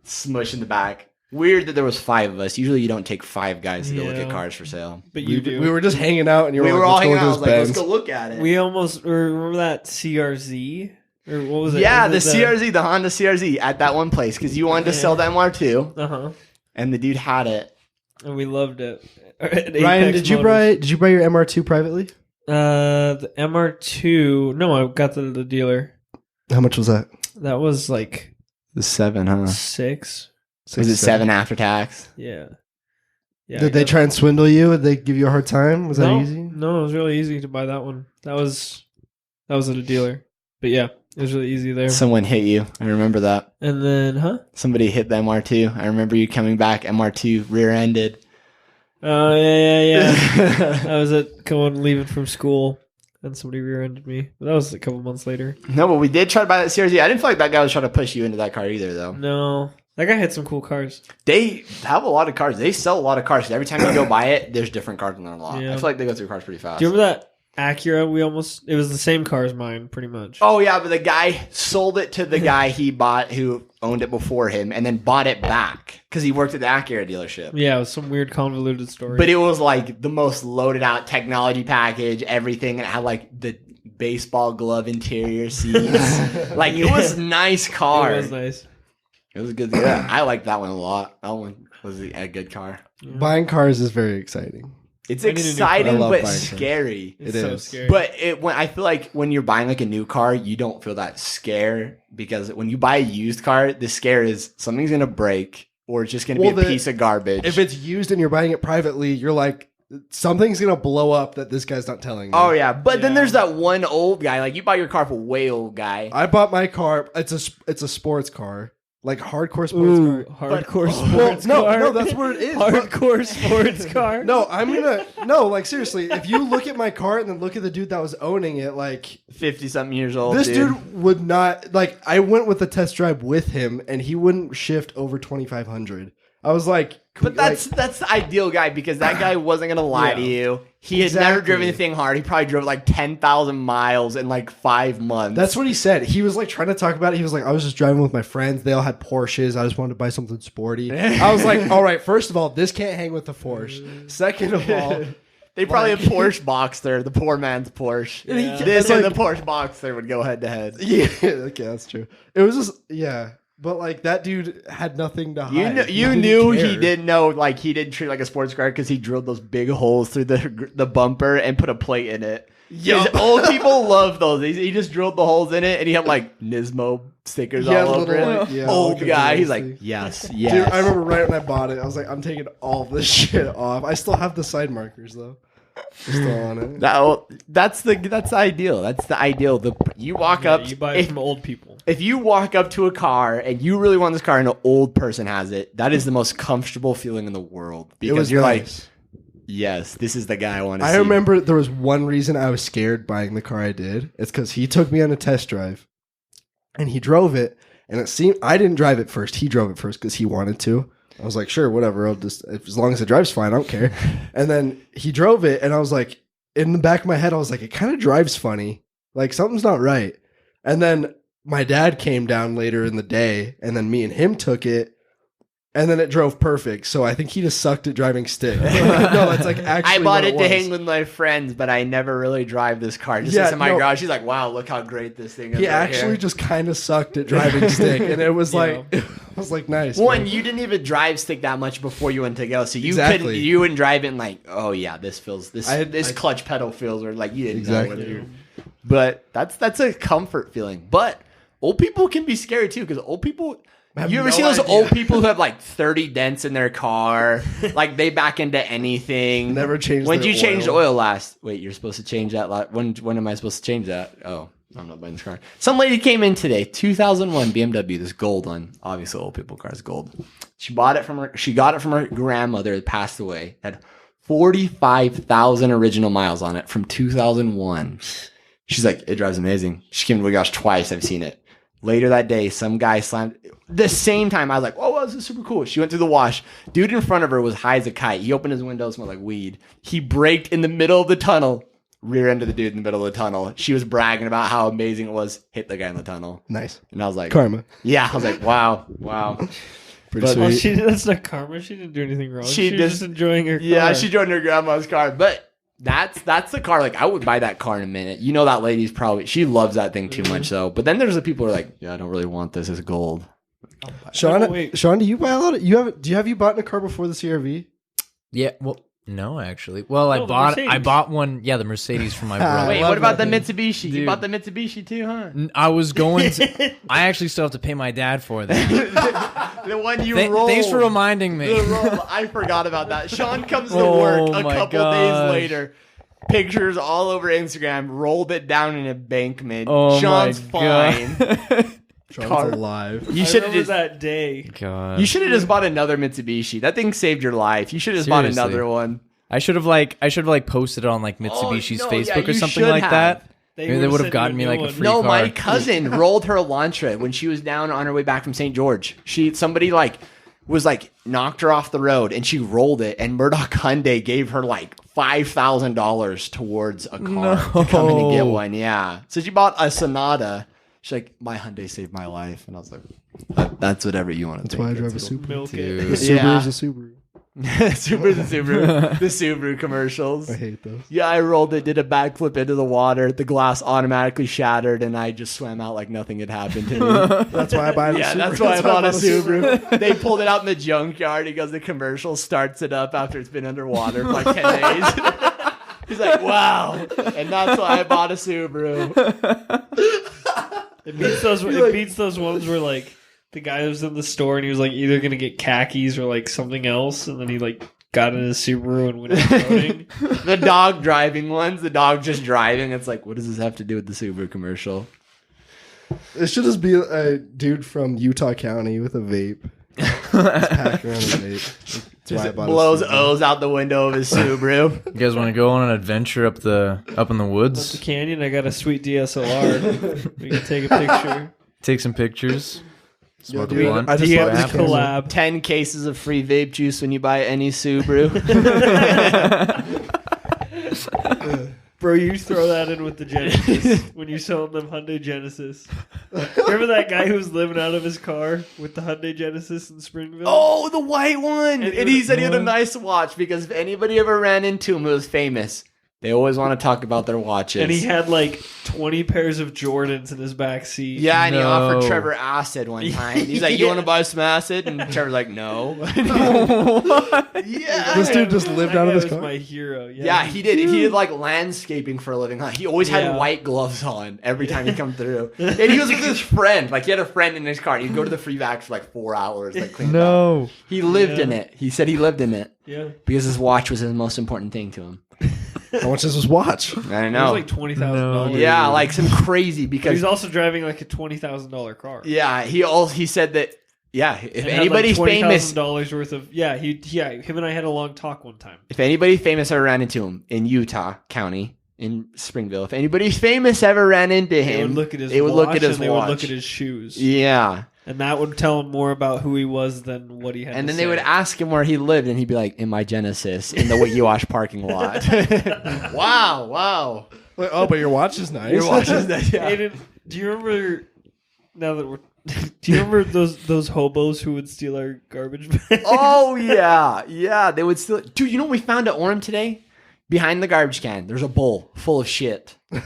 smush in the back. Weird that there was 5 of us. Usually you don't take 5 guys to go look at Yeah. cars for sale. But you do. We were just hanging out, and you were We like, were all let's go hanging look out. I at was this like, let's Benz. go look at it. We almost remember that CRZ or what was it? Yeah, the Was it CRZ, the Honda CRZ at that one place because you wanted to sell the MR2 Uh-huh. and the dude had it. And we loved it. Ryan, did you buy your MR2 privately? The MR2? No, I got the dealer. How much was that? That was like The 7, huh? 6. Was it 7 after tax? Yeah. Yeah. Did they try and swindle you? Did they give you a hard time? Was that no, easy? No, it was really easy to buy that one. That was at a dealer. But yeah, it was really easy there. Someone hit you. I remember that. And then, Somebody hit the MR2. I remember you coming back, MR2 rear-ended. Oh, yeah. I was leaving from school, and somebody rear-ended me. But that was a couple months later. No, but we did try to buy that CRZ. I didn't feel like that guy was trying to push you into that car either, though. No. That guy had some cool cars. They have a lot of cars. They sell a lot of cars. Every time you go buy it, there's different cars on their lot. Yeah. I feel like they go through cars pretty fast. Do you remember that Acura? It was the same car as mine, pretty much. Oh, yeah, but the guy sold it to the guy he bought who owned it before him and then bought it back because he worked at the Acura dealership. Yeah, it was some weird convoluted story. But it was like the most loaded out technology package, everything. It had like the baseball glove interior seats. Like it was a nice car. It was nice. It was good. Yeah, I liked that one a lot. That one was a good car. Buying cars is very exciting. It's I need a new car. exciting I love but buying cars. scary. It's It so is. scary. But I feel like when you're buying like a new car, you don't feel that scare because when you buy a used car, the scare is something's gonna break or it's just gonna be a piece of garbage. If it's used and you're buying it privately, you're like, something's gonna blow up that this guy's not telling me. oh yeah, but then Yeah. there's that one old guy. Like you buy your car for a way old guy. I bought my car. It's a sports car, like hardcore sports Ooh, car. hardcore Well, sports no, car. no, that's what it is. but- Hardcore sports car. No, like seriously, if you look at my car and then look at the dude that was owning it, like 50-something years old. this dude would not like. I went with the test drive with him, and he wouldn't shift over 2,500. I was like, But that's the ideal guy because that guy wasn't gonna lie to you. He had never driven Exactly. anything hard. He probably drove like 10,000 miles in like 5 months. That's what he said. He was like trying to talk about it. He was like, I was just driving with my friends. They all had Porsches. I just wanted to buy something sporty. I was like, all right, first of all, this can't hang with the Porsche. Second of all, they probably had Porsche Boxster, the poor man's Porsche. Yeah. This It's and like- the Porsche Boxster would go head to head. yeah, okay, that's true. It was just, yeah. But like that dude had nothing to hide. You knew he didn't know, like he didn't treat like a sports car because he drilled those big holes through the bumper and put a plate in it. Yup. Old people love those. He just drilled the holes in it and he had like Nismo stickers Yeah, all over little, it. like, yeah, Old like, guy. He's thing. like, yes, Dude, yes. I remember right when I bought it, I was like, I'm taking all of this shit off. I still have the side markers though. Still on it. That's the ideal. That's the ideal. You walk up. You buy it from old people. If you walk up to a car and you really want this car and an old person has it, that is the most comfortable feeling in the world It because was you're nice. yes, this is the guy I want to see. I remember there was one reason I was scared buying the car I did. It's because he took me on a test drive, and he drove it, and it seemed I didn't drive it first. He drove it first because he wanted to. I was like, sure, whatever. I'll just as long as it drives fine, I don't care. And then he drove it, and I was like, in the back of my head, I was like, it kind of drives funny. Like something's not right. And then my dad came down later in the day, and then me and him took it. And then it drove perfect. So I think he just sucked at driving stick. No, that's like actually I bought what it to hang with my friends, but I never really drive this car. Just sits in my garage. She's like, wow, look how great this thing is. He right actually here. just kind of sucked at driving stick. And it was like, it was like nice. One, man. you didn't even drive stick that much before you went to go. So you Exactly. you wouldn't drive it and like, oh yeah, this clutch pedal feels, or like you didn't Exactly. know whether you. But that's a comfort feeling. But old people can be scary too, because old people. You ever see those old people who have like 30 dents in their car? Like they back into anything. Never changed When their did you change the oil. oil last? Wait, you're supposed to change that. When am I supposed to change that? Oh, I'm not buying this car. Some lady came in today, 2001 BMW, this gold one. Obviously, old people cars gold. She got it from her grandmother that passed away. Had 45,000 original miles on it from 2001. She's like, it drives amazing. She came to the garage twice. I've seen it. Later that day, some guy slammed. The same time, I was like, oh, wow, this is super cool. She went through the wash. Dude in front of her was high as a kite. He opened his window, smelled like weed. He braked in the middle of the tunnel. Rear end of the dude in the middle of the tunnel. She was bragging about how amazing it was. Hit the guy in the tunnel. Nice. And I was like, Karma. yeah, I was like, wow. Pretty But- Well, sweet. that's not karma. She didn't do anything wrong. She She was just enjoying her car. Yeah, she joined her grandma's car. But that's the car. Like, I would buy that car in a minute. You know, that lady's probably, she loves that thing too much, though. But then there's the people who are like, yeah, I don't really want this. It's gold. Sean, wait. Sean, do you buy a lot of, have you bought in a car before the CRV? Yeah, well, no, actually. Well, No, the I Mercedes. bought one. Yeah, the Mercedes for my brother. Wait, love what about the that thing. Mitsubishi? You Dude. bought the Mitsubishi too, huh? I was going to. I actually still have to pay my dad for that. The one you rolled. Thanks for reminding me. The roll. I forgot about that. Sean comes to Oh work a my couple gosh. days later. Pictures all over Instagram. Rolled it down an embankment. Oh Sean's my fine. god. Sean's Car- alive. You I should have remember just. that day. God. You should have just bought another Mitsubishi. That thing saved your life. You should have just bought Seriously. another one. I should have posted it on like Mitsubishi's no, yeah, Facebook or you something should like have. that. They Maybe they would've would sent have you a gotten me new like a one. free No, car. my cousin rolled her Elantra when she was down on her way back from St. George. Somebody like was like knocked her off the road and she rolled it, and Murdoch Hyundai gave her like $5,000 towards a car to come in and get No. one. Yeah, so she bought a Sonata. She's like, my Hyundai saved my life, and I was like, that's whatever you want to. That's why I drive a Subaru. Milk Dude. it. The Subaru Yeah. is a Subaru. Subaru's a Subaru. The Subaru commercials. I hate those. Yeah, I rolled it, did a backflip into the water. The glass automatically shattered, and I just swam out like nothing had happened to me. That's why I buy a Yeah, Subaru. that's why I bought a Subaru. They pulled it out in the junkyard. He goes, the commercial starts it up after it's been underwater for like 10 days. He's like, wow. And that's why I bought a Subaru. It beats those ones where like the guy was in the store and he was like either gonna get khakis or like something else, and then he like got in his Subaru and went out boating. The dog driving ones, the dog just driving. It's like, what does this have to do with the Subaru commercial? It should just be a dude from Utah County with a vape. Just pack around a vape. That's why I Just bought blows a Subaru. O's out the window of his Subaru. You guys want to go on an adventure up in the Up the woods? canyon, I got a sweet DSLR. We can take a picture. Take some pictures. Smoke a dude, blunt. I just DM love the this camera. collab. 10 cases of free vape juice when you buy any Subaru. Bro, you throw that in with the Genesis when you're selling them Hyundai Genesis. Remember that guy who was living out of his car with the Hyundai Genesis in Springville? Oh, the white one. And And he said he had a nice watch because if anybody ever ran into him who was famous, they always want to talk about their watches. And he had like 20 pairs of Jordans in his back seat. yeah, and he No. offered Trevor acid one time. He's like, you Yeah. want to buy some acid? And Trevor's like, no. Yeah. This dude just lived That out of guy his was car. my hero. Yeah, he did. He did like landscaping for a living. Huh? He always had Yeah. white gloves on every time he come through. And he was with his friend. Like he had a friend in his car. He'd go to the free vac for like 4 hours. Like clean it up. No. He lived Yeah. in it. He said he lived in it Yeah. because his watch was his most important thing to him. How much does this watch? I don't It was know. like $20,000. No, Yeah, like some crazy But because he's also driving like a $20,000 car. yeah, he said that Yeah, if And anybody's had like famous, $20,000 worth of him and I had a long talk one time. if anybody famous ever ran into him in Utah County in Springville, if anybody famous ever ran into him, They would look at his they would watch look at his and they watch. would look at his shoes. Yeah, And that would tell him more about who he was than what he had and to then say. they would ask him where he lived, and he'd be like, "In my Genesis, in the Wiggy-Wash parking lot." Wow. Like, oh, but your watch is nice. Your watch is nice. Yeah. Aiden, do you remember? Now that we're, do you remember those hobos who would steal our garbage bags? Oh yeah, they would still. Dude, you know what we found at Orem today? Behind the garbage can, there's a bowl full of shit, and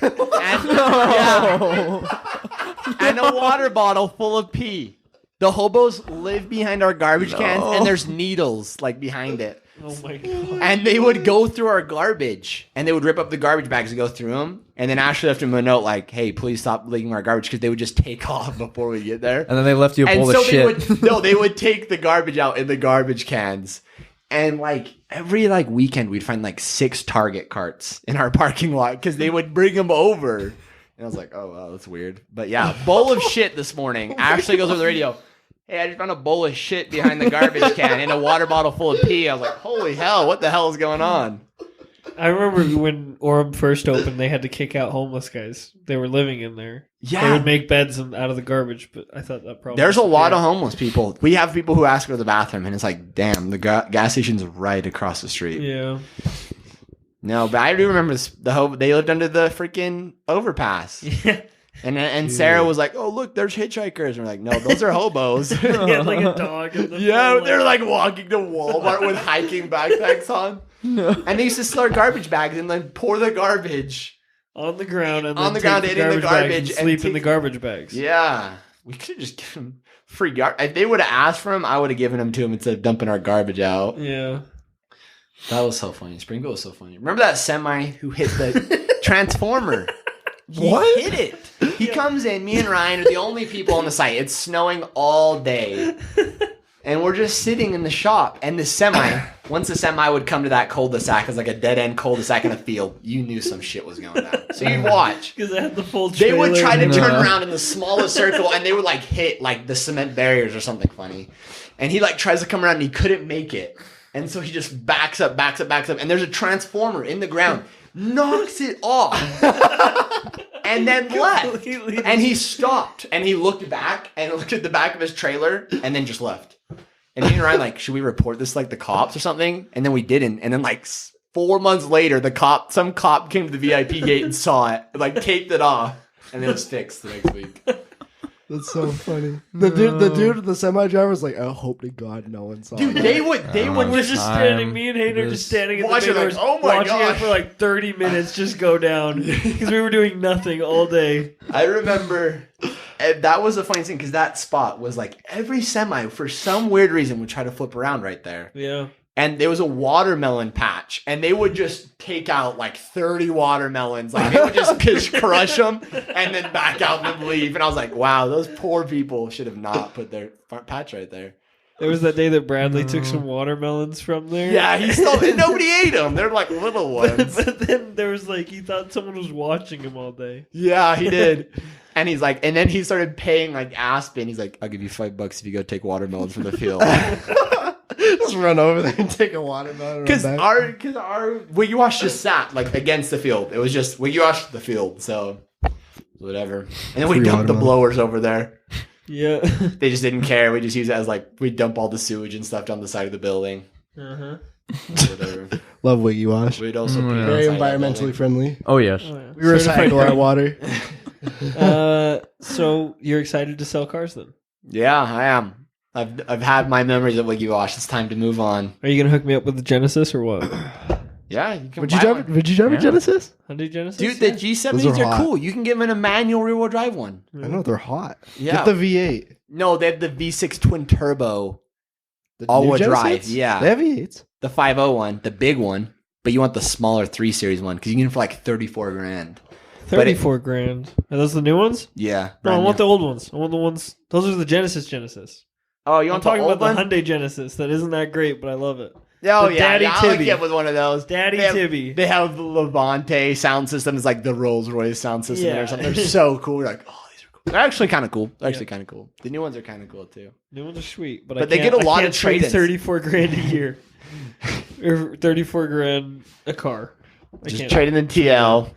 a water bottle full of pee. The hobos live behind our garbage cans, and there's needles like behind it. Oh my god! And they would go through our garbage, and they would rip up the garbage bags and go through them. And then Ashley left him a note like, "Hey, please stop leaving our garbage," because they would just take off before we get there. And then they left you a And bowl so of shit. they would take the garbage out in the garbage cans. And like every like weekend, we'd find like 6 Target carts in our parking lot because they would bring them over. And I was like, oh wow, that's weird. But yeah, bowl of shit this morning. Ashley goes over the radio. Hey, I just found a bowl of shit behind the garbage can and a water bottle full of pee. I was like, holy hell, what the hell is going on? I remember when Orem first opened, they had to kick out homeless guys. They were living in there. Yeah. They would make beds out of the garbage, but I thought that probably... There's a lot of homeless people. We have people who ask for the bathroom, and it's like, damn, the gas station's right across the street. Yeah. No, but I do remember they lived under the freaking overpass. Yeah. And Sarah was like, oh, look, there's hitchhikers. And we're like, no, those are hobos. He had like a dog. In the Yeah, front, they're like walking to Walmart with hiking backpacks on. And they used to steal our garbage bags and then pour the garbage. on the ground and On then the ground, take eating the bags garbage and and sleep in take- the garbage bags. Yeah. We could have just given them free garbage. If they would have asked for them, I would have given them to them instead of dumping our garbage out. Yeah. That was so funny. Springville was so funny. Remember that semi who hit the transformer? He hit it. He comes in. Me and Ryan are the only people on the site. It's snowing all day. And we're just sitting in the shop. And the semi, once the semi would come to that cul-de-sac, it's like a dead-end cul-de-sac in a field, you knew some shit was going down. So you'd watch. Because they had the full They would trailer. try to turn around in the smallest circle, and they would like hit like the cement barriers or something funny. And he like tries to come around, and he couldn't make it. And so he just backs up. And there's a transformer in the ground. Knocks it off. And then left. And he stopped. And he looked back and looked at the back of his trailer and then just left. And me and Ryan like, should we report this to like the cops or something? And then we didn't. And then like 4 months later, some cop came to the VIP gate and saw it, like taped it off, and it was fixed the next week. That's so funny. The semi driver was like, I hope to God no one saw Dude, that. they would We're just standing, me and Hayden are just standing at the doors, watching it for like 30 minutes just go down. Because we were doing nothing all day. I remember, and that was a funny thing, because that spot was like every semi, for some weird reason, would try to flip around right there. Yeah. And there was a watermelon patch, and they would just take out like 30 watermelons. Like they would just crush them and then back out and then leave. And I was like, wow, those poor people should have not put their patch right there. There was that day that Bradley took some watermelons from there. Yeah, and nobody ate them. They're like little ones. But then there was like, he thought someone was watching him all day. Yeah, he did. And he's like, and then he started paying like Aspen. He's like, I'll give you $5 if you go take watermelons from the field. Just run over there and take a watermelon. Because our Wiggy-Wash just sat like against the field. It was just Wiggy-Wash the field, so whatever. And then we dumped the blowers over there. Yeah. They just didn't care. We just use it as like we dump all the sewage and stuff down the side of the building. Uh-huh. Whatever. Love Wiggy-Wash. We'd also pee Very outside the environmentally building. friendly. Oh, yes. Oh, yeah. We recycle our water. So you're excited to sell cars then? Yeah, I am. I've had my memories of Wiggy-Wash. It's time to move on. Are you gonna hook me up with the Genesis or what? Yeah, you can Would buy you drive? one. Would you drive a Genesis? Hyundai Genesis? Dude, the Those G70s are are hot. cool. You can give them a manual rear-wheel drive one. I know they're hot. Yeah. Get the V8. No, they have the V6 twin turbo The all-wheel new drive. Genesis? Yeah. They have V8s. The 5.0 one, the big one, but you want the smaller 3 Series one because you can get them for like 34 grand. 34 grand. Are those the new ones? Yeah. No, I brand want new. the old ones. I want the ones. Those are the Genesis. Oh, you I'm want talking the old about one? the Hyundai Genesis. That isn't that great, but I love it. Oh, the yeah. Daddy I'll hook Tibby. you up with one of those. Daddy They have- Tibby. They have the Levante sound system. It's like the Rolls Royce sound system Yeah. or something. They're so cool. You're like, oh, these are They're actually kind of cool. The new ones are kind of cool too. New ones are sweet, but they get a lot of trade trade-ins. 34 grand a year or 34 grand a car. Just trade in the TL.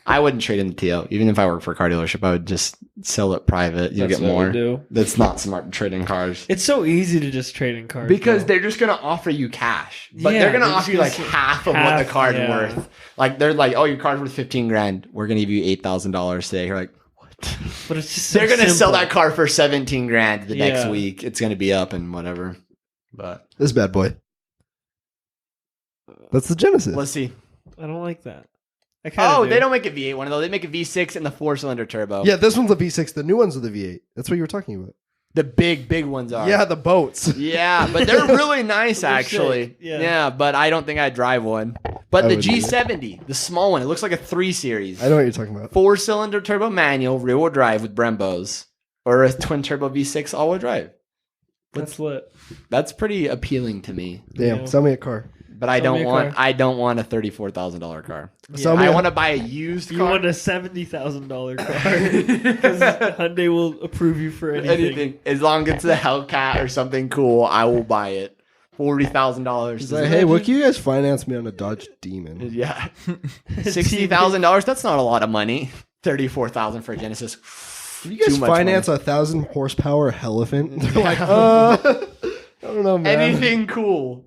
I wouldn't trade in the TL. Even if I work for a car dealership, I would just sell it private. You'll get more. That's not smart to trade in cars. It's so easy to just trade in cars. Because they're just going to offer you cash. But they're going to offer you like half of what the car's worth. Like they're like, oh, your car's worth 15 grand. We're going to give you $8,000 today. You're like, what? But it's just so they're going to sell simple. that car for 17 grand the next week. It's going to be up and whatever. But this bad boy. That's the Genesis. Let's see. I don't like that. They don't make a V8 one though. They make a V6 and the 4-cylinder turbo. Yeah, this one's a V6. The new ones are the V8. That's what you were talking about. The big ones are. Yeah, the boats. Yeah, but they're really nice actually. Yeah, but I don't think I'd drive one. But the G70, the small one, it looks like a 3 Series. I know what you're talking about. 4-cylinder turbo manual, rear-wheel drive with Brembos, or a twin turbo V6 all-wheel drive. That's lit. That's pretty appealing to me. Damn, sell me a car. But I don't want a $34,000 car. Yeah. I want to buy a used car. You want a $70,000 car because Hyundai will approve you for anything. As long as it's a Hellcat or something cool, I will buy it. $40,000. He's like, hey, what can you guys finance me on a Dodge Demon? Yeah, $60,000. That's not a lot of money. $34,000 for a Genesis. Can you guys finance a 1,000 horsepower Elephant? They're like, I don't know, man. Anything cool.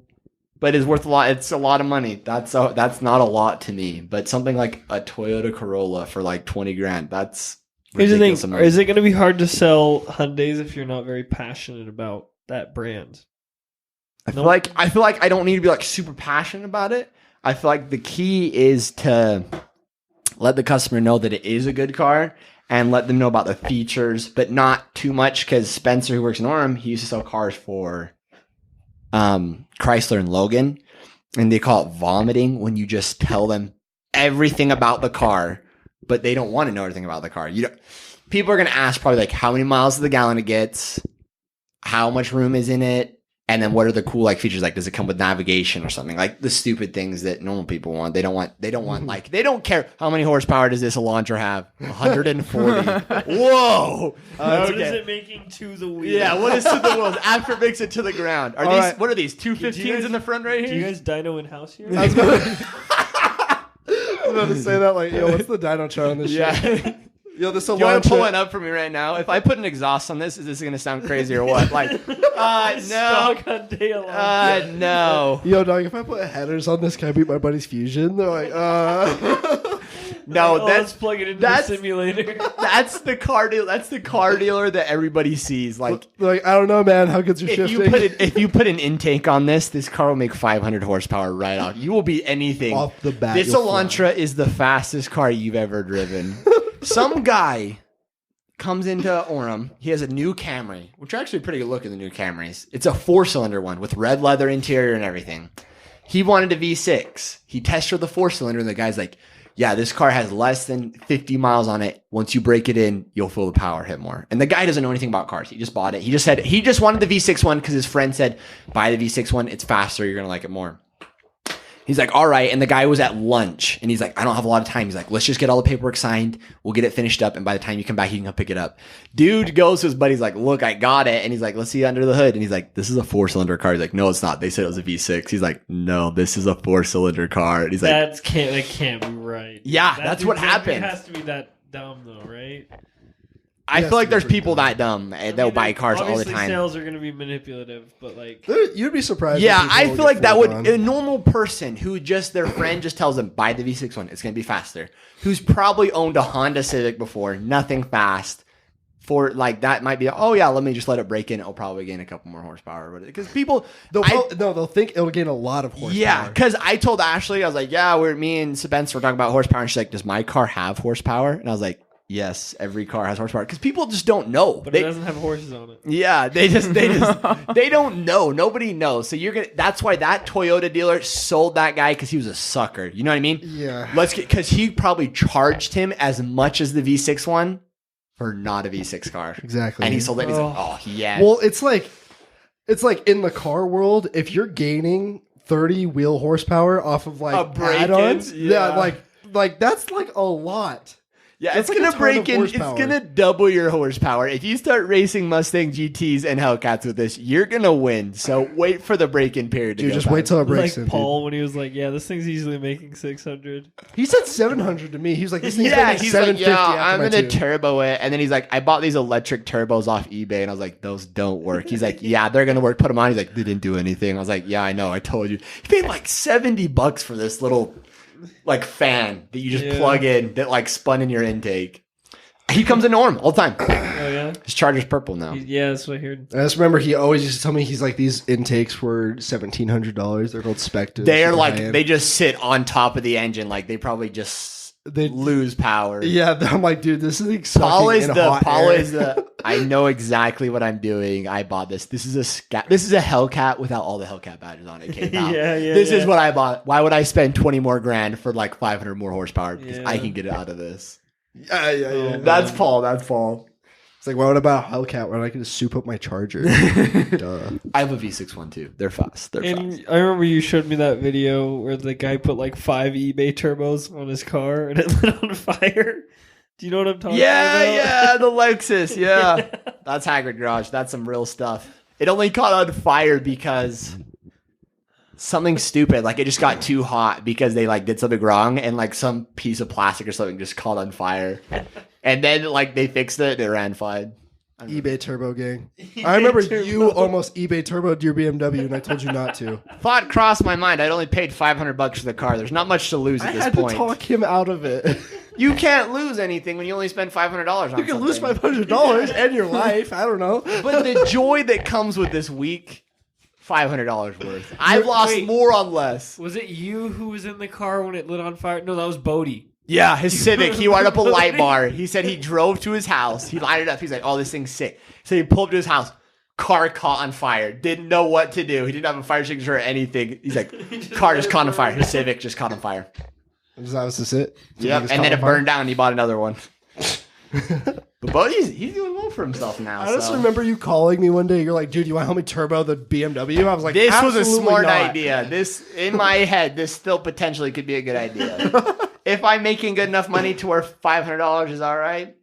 But it's worth a lot. It's a lot of money. That's not a lot to me. But something like a Toyota Corolla for like 20 grand. That's ridiculous. Here's the thing. Is it going to be hard to sell Hyundais if you're not very passionate about that brand? I feel like I don't need to be like super passionate about it. I feel like the key is to let the customer know that it is a good car and let them know about the features, but not too much. Because Spencer, who works in Orem, he used to sell cars for Chrysler and Logan, and they call it vomiting when you just tell them everything about the car, but they don't want to know everything about the car. People are going to ask probably like how many miles to the gallon it gets, how much room is in it, and then what are the cool like features, like does it come with navigation or something, like the stupid things that normal people want. They don't want like, they don't care how many horsepower does this Elantra have. 140. Whoa. What is it making to the wheel? Yeah, what is to the wheels after it makes it to the ground? What are these 215s in the front right here? Do you guys dyno in house here? I was about to say that, like, yo, what's the dyno chart on this shit? Yo, this Elantra. You want to pull one up for me right now? If I put an exhaust on this, is this going to sound crazy or what? Like, no. No. Yo, dog, if I put headers on this, can I beat my buddy's Fusion? They're like, No, let's plug it into the simulator. That's the car dealer. That's the car dealer that everybody sees. Like, I don't know, man. How good's your shifting? If you put an intake on this car will make 500 horsepower right off. You will beat anything. Off the bat. This Elantra is the fastest car you've ever driven. Some guy comes into Orem. He has a new Camry, which are actually pretty good looking, the new Camrys. It's a 4-cylinder one with red leather interior and everything. He wanted a V6. He test drove the 4-cylinder, and the guy's like, yeah, this car has less than 50 miles on it. Once you break it in, you'll feel the power hit more. And the guy doesn't know anything about cars. He just bought it. He just wanted the V6 one because his friend said, buy the V6 one. It's faster. You're going to like it more. He's like, all right. And the guy was at lunch and he's like, I don't have a lot of time. He's like, let's just get all the paperwork signed. We'll get it finished up. And by the time you come back, you can come pick it up. Dude goes to his buddy. He's like, look, I got it. And he's like, let's see under the hood. And he's like, this is a 4-cylinder car. He's like, no, it's not. They said it was a V6. He's like, no, this is a 4-cylinder car. And he's like, that can't be right. Yeah, that's what happened. It has to be that dumb though, right? I feel like there's people that dumb that'll buy cars all the time. Sales are going to be manipulative, but like you'd be surprised. Yeah, I feel like that would a normal person who just their friend just tells them buy the V6 one, it's going to be faster. Who's probably owned a Honda Civic before, nothing fast. For like that might be let me just let it break in. It'll probably gain a couple more horsepower because people they'll think it'll gain a lot of horsepower. Yeah, because I told Ashley I was like, me and Spencer were talking about horsepower, and she's like, does my car have horsepower? And I was like, yes, every car has horsepower because people just don't know. But it doesn't have horses on it. Yeah, they don't know. Nobody knows. So that's why that Toyota dealer sold that guy because he was a sucker. You know what I mean? Yeah. Because he probably charged him as much as the V6 one for not a V6 car. Exactly. And he sold it. And he's like, yeah. Well, it's like in the car world, if you're gaining 30 wheel horsepower off of like add-ons, like that's like a lot. Yeah, That's it's like a gonna ton break of in. It's horsepower. gonna double your horsepower. If you start racing Mustang GTs and Hellcats with this, you're gonna win. So wait for the break-in period. Dude, to go just by. wait till it Like breaks in. Paul when he was like, "Yeah, this thing's easily making 600." He said 700 to me. He was like, "This thing's Yeah, making he's like, 750 yeah, after I'm my gonna tune." turbo it. And then he's like, I bought these electric turbos off eBay, and I was like, those don't work. He's like, yeah, they're gonna work. Put them on. He's like, they didn't do anything. I was like, yeah, I know. I told you. He paid like $70 for this little like fan that you just plug in that like spun in your intake. He comes into Orem all the time. Oh yeah, His Charger's purple now. yeah, that's what I heard. I just remember he always used to tell me he's like, these intakes were $1,700. They're called Spectres. They are super like high-end. they just sit on top of the engine. Like they probably just They- lose power. Yeah, I'm like, dude, this is sucking Paul is in the hot Paul air. is the. I know exactly what I'm doing. I bought this. This is This is a Hellcat without all the Hellcat badges on it. Came out. Yeah, This is what I bought. Why would I spend 20 more grand for like 500 more horsepower? Because Yeah. I can get it out of this. Yeah. That's Paul. That's Paul. It's like, what about a Hellcat when I can just soup up my Charger? Duh. I have a V6 too. They're fast. They're fast. And I remember you showed me that video where the guy put like 5 eBay turbos on his car and it lit on fire. Do you know what I'm talking about? Yeah, the Lexus. Yeah. That's Haggard Garage. That's some real stuff. It only caught on fire because something stupid. Like it just got too hot because they like did something wrong and like some piece of plastic or something just caught on fire. And then like they fixed it and it ran fine. eBay Turbo Gang. I remember you almost eBay turboed your BMW and I told you not to. Thought crossed my mind. I'd only paid $500 for the car. There's not much to lose at I this had point. to talk him out of it. You can't lose anything when you only spend $500 on You can lose something. $500 and your life. I don't know. But the joy that comes with this week, $500 worth. I've lost Wait. more on less. Was it you who was in the car when it lit on fire? No, that was Bodie. Yeah, his Civic. He wired up a light bar. He said he drove to his house. He lighted it up. He's like, oh, this thing's sick. So he pulled up to his house. Car caught on fire. Didn't know what to do. He didn't have a fire extinguisher or anything. He's like, car just caught on fire. His Civic just caught on fire. That was just it. Yep, and then it burned down and he bought another one. But Bodie's, he's doing well for himself now. I just so. remember you calling me one day. You're like, dude, you want to help me turbo the BMW? I was like, This was a absolutely smart not. idea. This, in my head, this still potentially could be a good idea. If I'm making good enough money to where $500 is all right,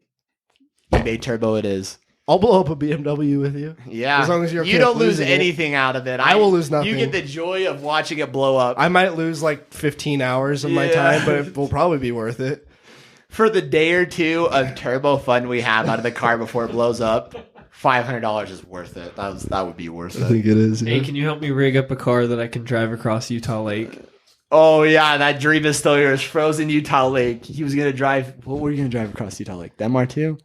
eBay Turbo it is. I'll blow up a BMW with you. Yeah. As long as you're okay you don't with lose losing it. anything out of it. I will lose nothing. You get the joy of watching it blow up. I might lose like 15 hours of my Yeah. time, but it will probably be worth it. For the day or two of turbo fun we have out of the car before it blows up, $500 is worth it. That would be worth it. it is. Hey, can you help me rig up a car that I can drive across Utah Lake? Oh yeah, that dream is still yours. Frozen Utah Lake. He was gonna drive. What were you gonna drive across Utah Lake? The MR2?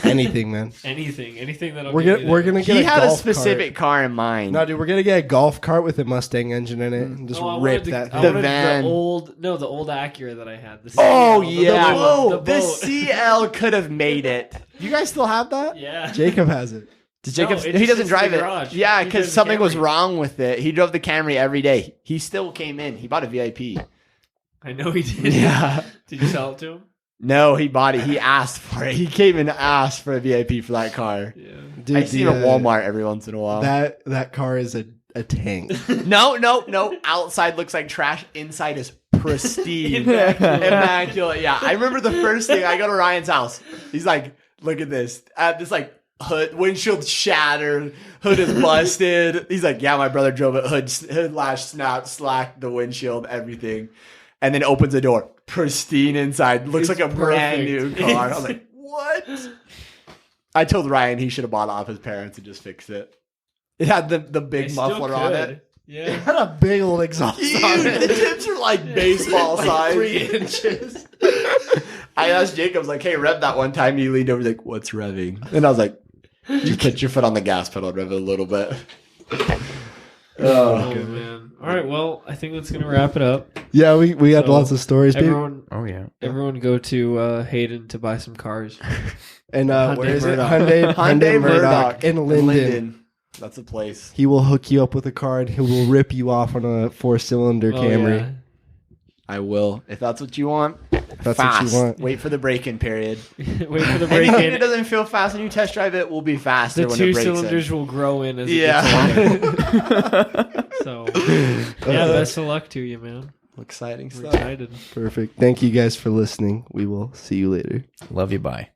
Anything, man. Anything that'll We're get gonna me we're there. gonna get He a had a golf specific car in mind. Cart. No, dude, we're gonna get a golf cart with a Mustang engine in it and just No, I rip wanted that. I thing. wanted van. the old Acura that I had. The Oh CL, the yeah, boat, the the boat. CL could have made it. You guys still have that? Yeah. Jacob has it. Did No, Jacob? it he just doesn't sits in drive the it. garage. Yeah, He because drives the something was Camry. wrong with it. He drove the Camry every day. He still came in. He bought a VIP. I know he did. Yeah. Did you sell it to him? No, he bought it. He asked for it. He came and asked for a VIP for that car. Yeah. Dude, I see him at Walmart every once in a while. That car is a tank. No. Outside looks like trash. Inside is pristine. Immaculate. Immaculate. Yeah. I remember the first thing I go to Ryan's house. He's like, look at this. This like hood, windshield shattered, hood is busted. He's like, yeah, my brother drove it. Hood lash snapped, slacked the windshield, everything. And then opens the door. Pristine inside. Looks It's like a brand perfect. new car. I was like, what? I told Ryan he should have bought it off his parents and just fixed it. It had the big They still muffler on could. it. Yeah. Had a big old exhaust Huge. on The it. tips are like baseball size. 3 inches. I asked Jacob, I was like, hey, rev that one time. He leaned over, he's like, what's revving? And I was like, just put your foot on the gas pedal and rev it a little bit. Oh man. All right. Well, I think that's gonna wrap it up. Yeah, we had So, lots of stories, babe. Oh yeah. Everyone go to Hayden to buy some cars. And Hyundai where is it? Murdoch. Hyundai Murdoch in Linden. That's a place. He will hook you up with a car and he will rip you off on a 4-cylinder Camry. yeah. I will. If that's what you want. That's fast. what you want. Wait for the break-in period. Wait for the break Anything that in. doesn't feel fast when you test drive it will be faster The when two it breaks cylinders in. will grow in as it Yeah. gets older. So yeah, best of luck to you, man. Exciting We're stuff. excited. Perfect. Thank you guys for listening. We will see you later. Love you. Bye.